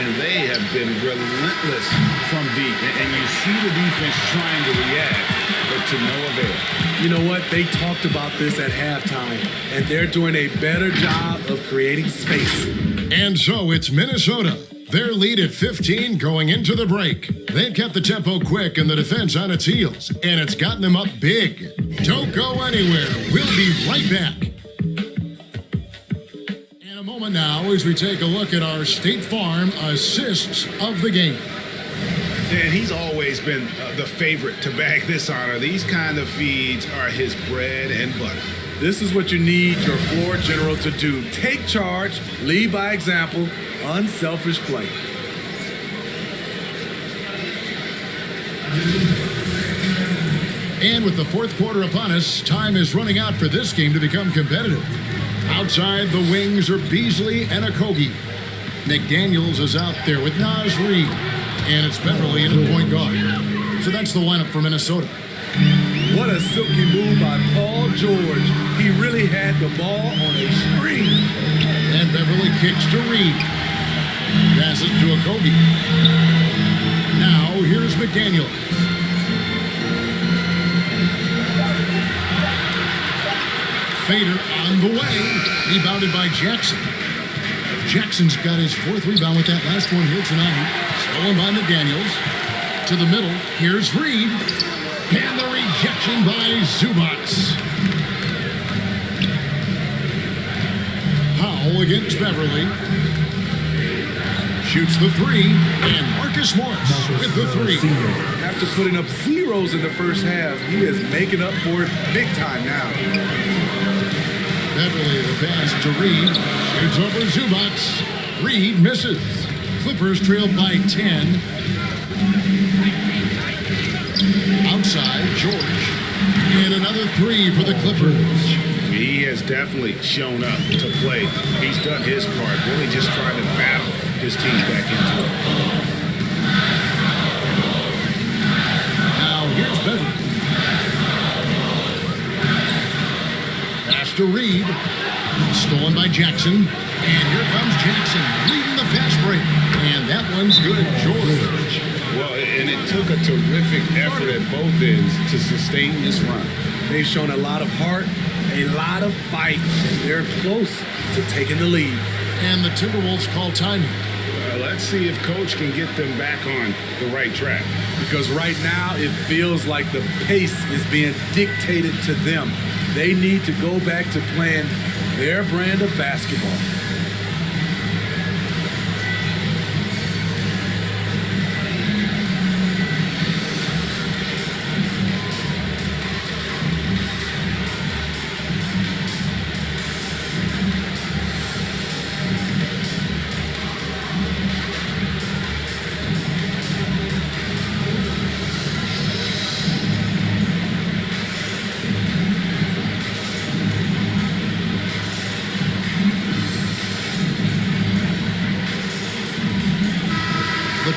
And they have been relentless from deep. And you see the defense trying to react, but to no avail. You know what? They talked about this at halftime, and they're doing a better job of creating space. And so it's Minnesota. Their lead at 15 going into the break. They've kept the tempo quick and the defense on its heels, and it's gotten them up big. Don't go anywhere. We'll be right back. In a moment now as we take a look at our State Farm assists of the game. Dan, he's always been the favorite to bag this honor. These kind of feeds are his bread and butter. This is what you need your floor general to do. Take charge, lead by example, unselfish play. And with the fourth quarter upon us, time is running out for this game to become competitive. Outside the wings are Beasley and Okogie. McDaniels is out there with Naz Reid. And it's Beverly in at point guard. So that's the lineup for Minnesota. What a silky move by Paul George. He really had the ball on a string. And Beverly kicks to Reed. Passes to Okogie. Now here's McDaniel. Fader on the way. Rebounded by Jackson. Jackson's got his 4th rebound with that last one here tonight. Stolen by McDaniels. To the middle. Here's Reed. And the rejection by Zubats. Powell against Beverly. Shoots the three. And Marcus Morris with the three. After putting up zeros in the first half, he is making up for it big time now. Beverly the pass to Reed. Shoots over Zubats. Reed misses. Clippers trail by 10. Outside, George. And another three for the Clippers. He has definitely shown up to play. He's done his part, really just trying to battle his team back into it. Now here's Beverly. Pass to Reed. Stolen by Jackson. And here comes Jackson leading the fast break. And that one's good, George. Well, and it took a terrific effort at both ends to sustain this run. They've shown a lot of heart, a lot of fight, and they're close to taking the lead. And the Timberwolves call timing. Let's see if Coach can get them back on the right track. Because right now it feels like the pace is being dictated to them. They need to go back to playing their brand of basketball.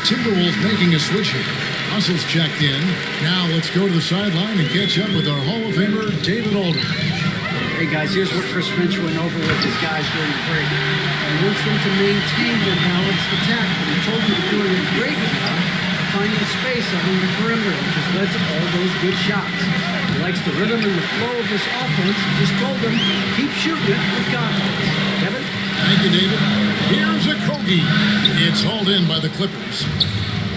Timberwolves making a switch here. Russell's checked in. Now let's go to the sideline and catch up with our Hall of Famer, David Aldridge. Hey, guys, here's what Chris Finch went over with his guys during the break. He wants them to maintain their balanced attack. And he told them they're doing a great job finding space along the perimeter, which has led to all those good shots. He likes the rhythm and the flow of this offense. He just told them, keep shooting it with confidence. Kevin? Thank you, David. Here's a Kogi. It's hauled in by the Clippers.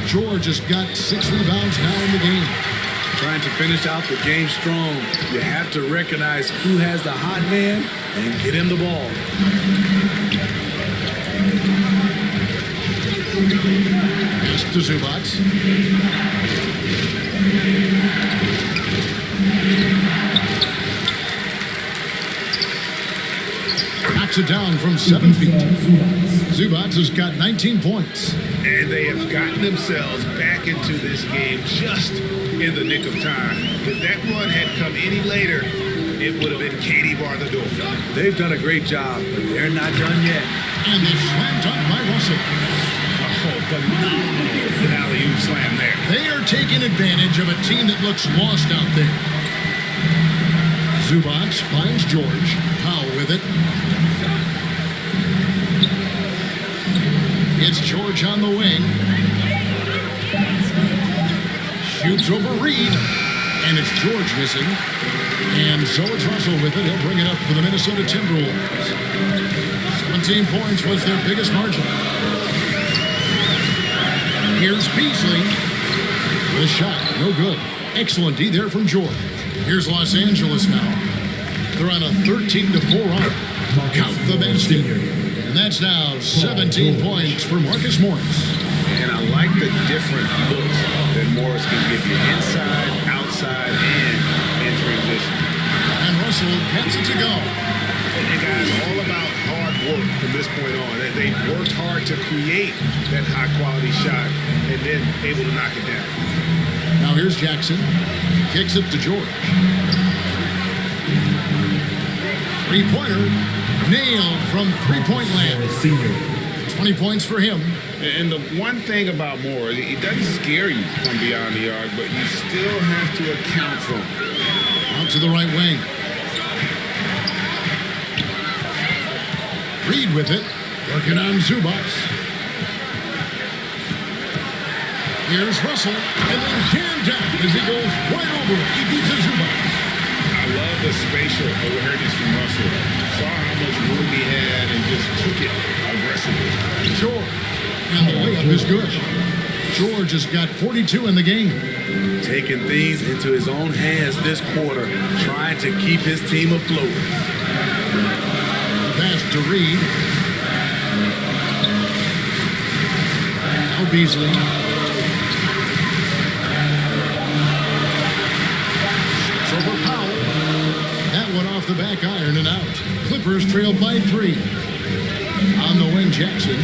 George has got 6 rebounds now in the game. Trying to finish out the game strong. You have to recognize who has the hot man and get him the ball. Pass to Zubats. Knocks it down from 7 feet. Zubats has got 19 points. And they have gotten themselves back into this game just in the nick of time. If that run had come any later, it would have been Katie bar the door. They've done a great job, but they're not done yet. And the slam dunk by Russell. Oh, phenomenal alley-oop slam there. They are taking advantage of a team that looks lost out there. Zubats finds George. Powell with it. It's George on the wing. Shoots over Reed. And it's George missing. And so it's Russell with it. He'll bring it up for the Minnesota Timberwolves. 17 points was their biggest margin. Here's Beasley. The shot, no good. Excellent D there from George. Here's Los Angeles now. They're on a 13-4 run. Count the basket. And that's now 17 points for Marcus Morris. And I like the different looks that Morris can give you inside, outside, and in transition. And Russell gets it to go. And guys, all about hard work from this point on. They worked hard to create that high-quality shot and then able to knock it down. Now here's Jackson. Kicks it to George. Three-pointer. Nailed from three-point land. 20 points for him. And the one thing about Moore, he doesn't scare you from beyond the arc, but you still have to account for him. Out to the right wing. Reed with it. Working on Zubats. Here's Russell. And then jammed down as he goes right over it. He beats Zubats. I love the spatial awareness from Russell. Saw how much room he had and just took it aggressively. Sure. And the layup is good. George has got 42 in the game. Taking things into his own hands this quarter, trying to keep his team afloat. The pass to Reed. Now Beasley. It's over Powell. That one off the back iron and out. Clippers trailed by 3. On the wing, Jackson.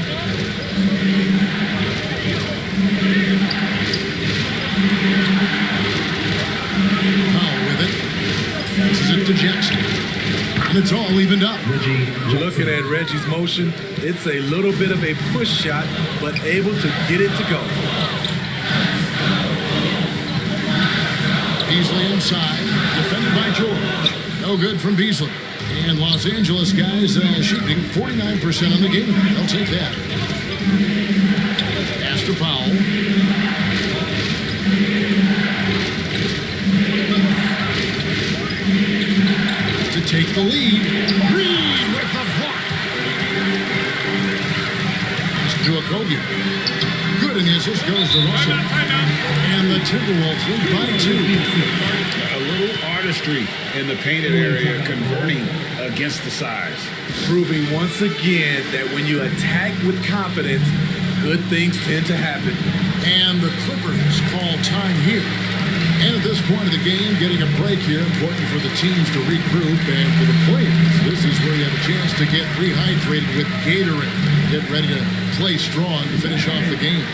Powell with it. Passes it to Jackson. And it's all evened up. Looking at Reggie's motion, it's a little bit of a push shot, but able to get it to go. Beasley inside, defended by George. No good from Beasley. And Los Angeles guys shooting 49% on the game. They'll take that. Pass to Powell. To take the lead. Reed with the block. Pass to Okogie. Good, and the assist goes to Russell. And the Timberwolves lead by 2. A little artistry in the painted area, converting against the size. Proving once again that when you attack with confidence, good things tend to happen. And the Clippers call time here. And at this point of the game, getting a break here, important for the teams to regroup, and for the players, this is where you have a chance to get rehydrated with Gatorade. Get ready to play strong to finish off the game.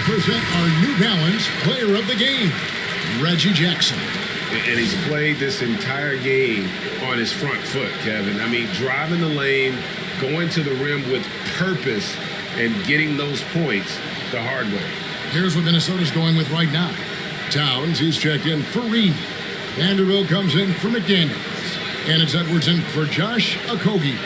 Present our New Balance player of the game, Reggie Jackson. And he's played this entire game on his front foot, Kevin. I mean, driving the lane, going to the rim with purpose, and getting those points the hard way. Here's what Minnesota's going with right now. Towns, he's checked in for Reed. Vanderbilt comes in for McDaniels. And it's Edwards in for Josh Okogie.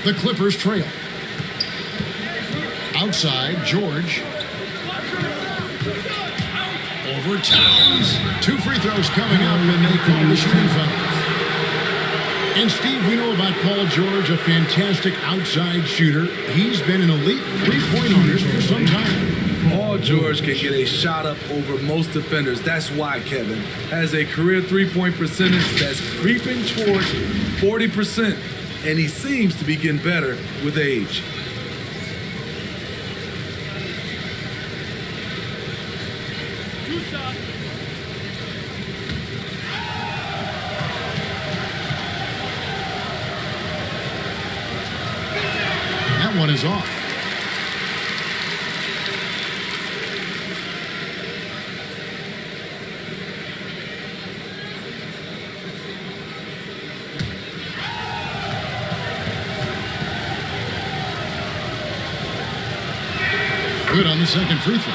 The Clippers trail. Outside, George. Over Towns. 2 free throws coming up, and they call the shooting foul. And Steve, we know about Paul George, a fantastic outside shooter. He's been an elite three-point artist for some time. Paul George can get a shot up over most defenders. That's why Kevin has a career three-point percentage that's creeping towards 40%. And he seems to be getting better with age. That one is off. Good on the second free throw.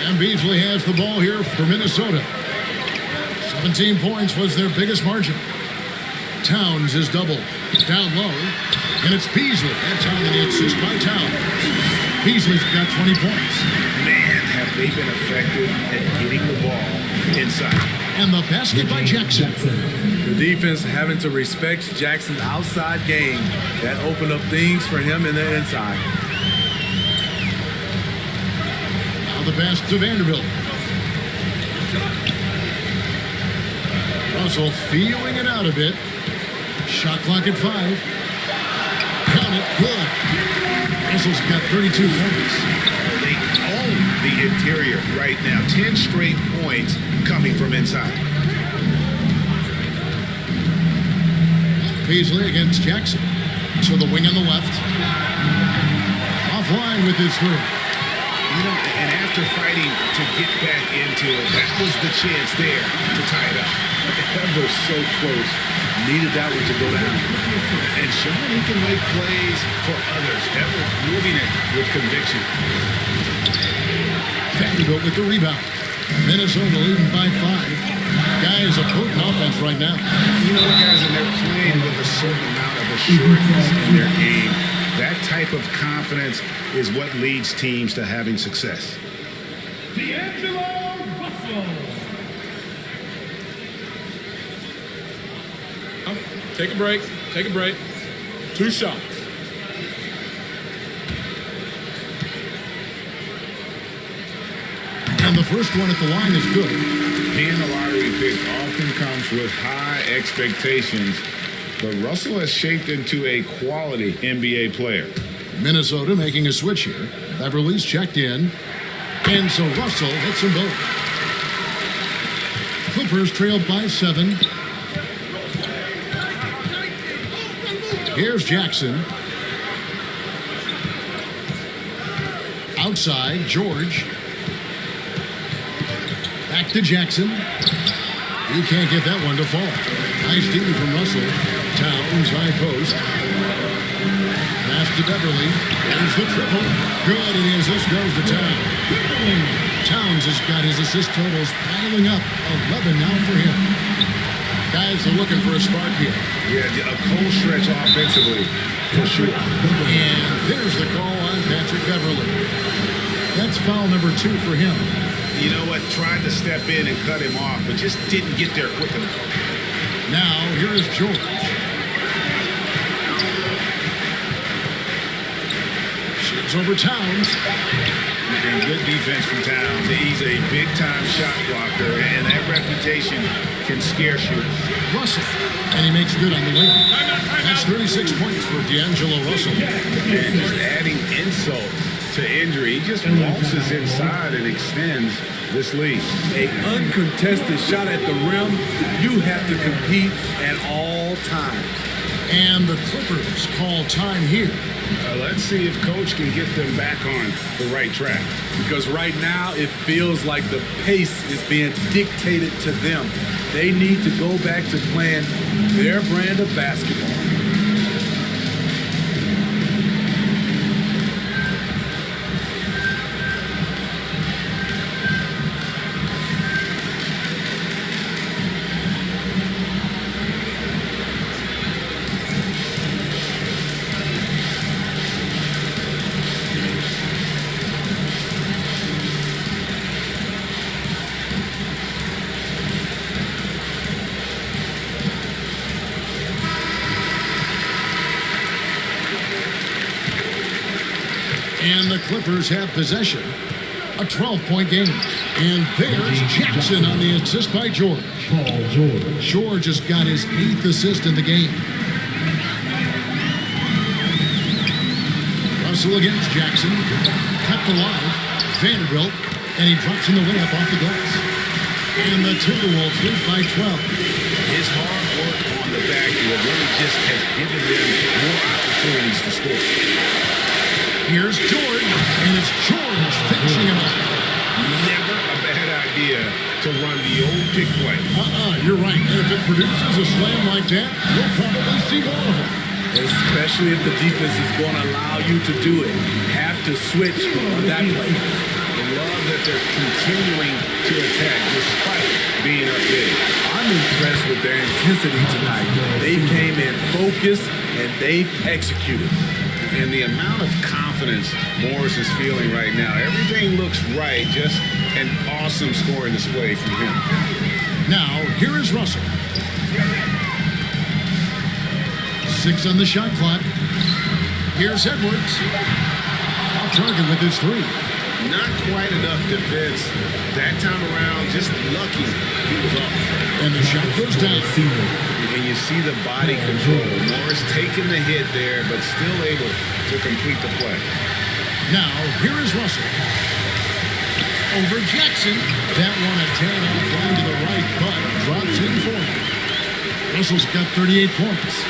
And Beasley has the ball here for Minnesota. 17 points was their biggest margin. Towns is doubled. Down low. And it's Beasley. That time the assist by Towns. Beasley's got 20 points. Man, have they been effective at getting the ball inside. And the basket by Jackson. The defense having to respect Jackson's outside game. That opened up things for him in the inside. Now the pass to Vanderbilt. Russell feeling it out a bit. Shot clock at 5. Good. Russell's got 32 points. They own the interior right now. 10 straight points coming from inside. Beasley against Jackson. To the wing on the left. Offline with his three. You know, and after fighting to get back into it, that was the chance there to tie it up. Ever so close. Needed that one to go down. And showing he can make plays for others. Ever moving it with conviction. Vanderbilt with the rebound. Minnesota leading by 5. Guys, a potent offense right now. You know what, guys, and they're playing with a certain amount of assurance in their game. That type of confidence is what leads teams to having success. Take a break. Take a break. 2 shots. And the first one at the line is good. Being a lottery pick often comes with high expectations, but Russell has shaped into a quality NBA player. Minnesota making a switch here. Beverly's checked in. And so Russell hits them both. Clippers trailed by 7. Here's Jackson. Outside, George. Back to Jackson. You can't get that one to fall. Nice D from Russell. Towns, high post. Pass to Beverly. There's the triple. Good, and the assist goes to Towns. Towns has got his assist totals piling up. 11 now for him. Guys are looking for a spark here. Yeah, a cold stretch offensively, for sure. And there's the call on Patrick Beverly. That's foul number 2 for him. You know what? Tried to step in and cut him off, but just didn't get there quick enough. Now, here is George. Shoots over Towns. And good defense from Towns. He's a big-time shot blocker, and that reputation can scare shooters. Russell, and he makes good on the wing. That's 36 points for D'Angelo Russell. And he's adding insult to injury. He just waltzes inside and extends this lead. A uncontested shot at the rim. You have to compete at all times. And the Clippers call time here. Let's see if Coach can get them back on the right track. Because right now it feels like the pace is being dictated to them. They need to go back to playing their brand of basketball. And the Clippers have possession. A 12-point game. And there's Jackson on the assist by George. George has got his 8th assist in the game. Russell against Jackson. Kept alive. Vanderbilt. And he drops in the layup off the glass. And the Timberwolves lead by 12. His hard work on the backboard really just has given them more opportunities to score. Here's George, and it's George finishing him up. Never a bad idea to run the old pick play. You're right. And if it produces a slam like that, you'll probably see more of it. Especially if the defense is going to allow you to do it. Have to switch on that play. I love that they're continuing to attack despite being up big. I'm impressed with their intensity tonight. They came in focused and they executed. And the amount of confidence Morris is feeling right now, everything looks right. Just an awesome scoring display from him. Now, here is Russell. 6 on the shot clock. Here's Edwards. Off target with his 3. Not quite enough defense. That time around, just lucky he was off. And the shot goes down. And you see the body control. Morris taking the hit there, but still able to complete the play. Now, here is Russell. Over Jackson. That one a 10 offline to the right, but drops in for him. Russell's got 38 points.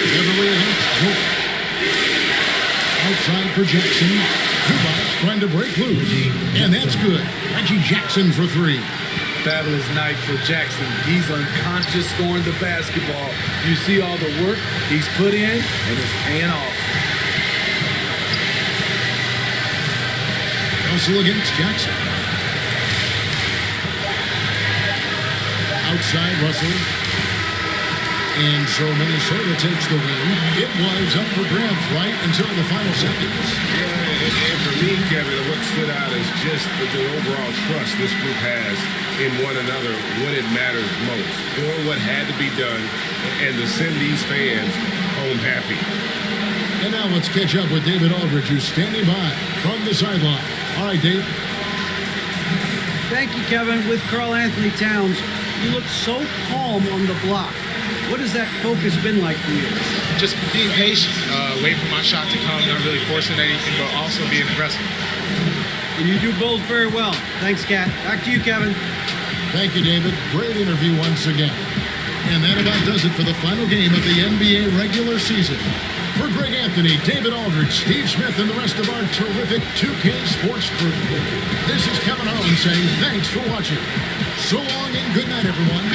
Beverly against Jordan. Outside for Jackson. Zubac trying to break loose. And that's good. Reggie Jackson for three. Fabulous night for Jackson. He's unconscious scoring the basketball. You see all the work he's put in, and it's paying off. Russell against Jackson. Outside Russell. And so Minnesota takes the win. It was up for grabs right until the final seconds. Yeah, and for me, Kevin, what stood out is just the overall trust this group has in one another when it matters most. Doing what had to be done and to send these fans home happy. And now let's catch up with David Aldridge, who's standing by from the sideline. All right, Dave. Thank you, Kevin. With Karl Anthony Towns, you look so calm on the block. What has that focus been like for you? Just being patient, waiting for my shot to come, not really forcing anything, but also being aggressive. And you do both very well. Thanks, Kat. Back to you, Kevin. Thank you, David. Great interview once again. And that about does it for the final game of the NBA regular season. For Greg Anthony, David Aldridge, Steve Smith, and the rest of our terrific 2K Sports crew, this is Kevin Harlan saying thanks for watching. So long and good night, everyone.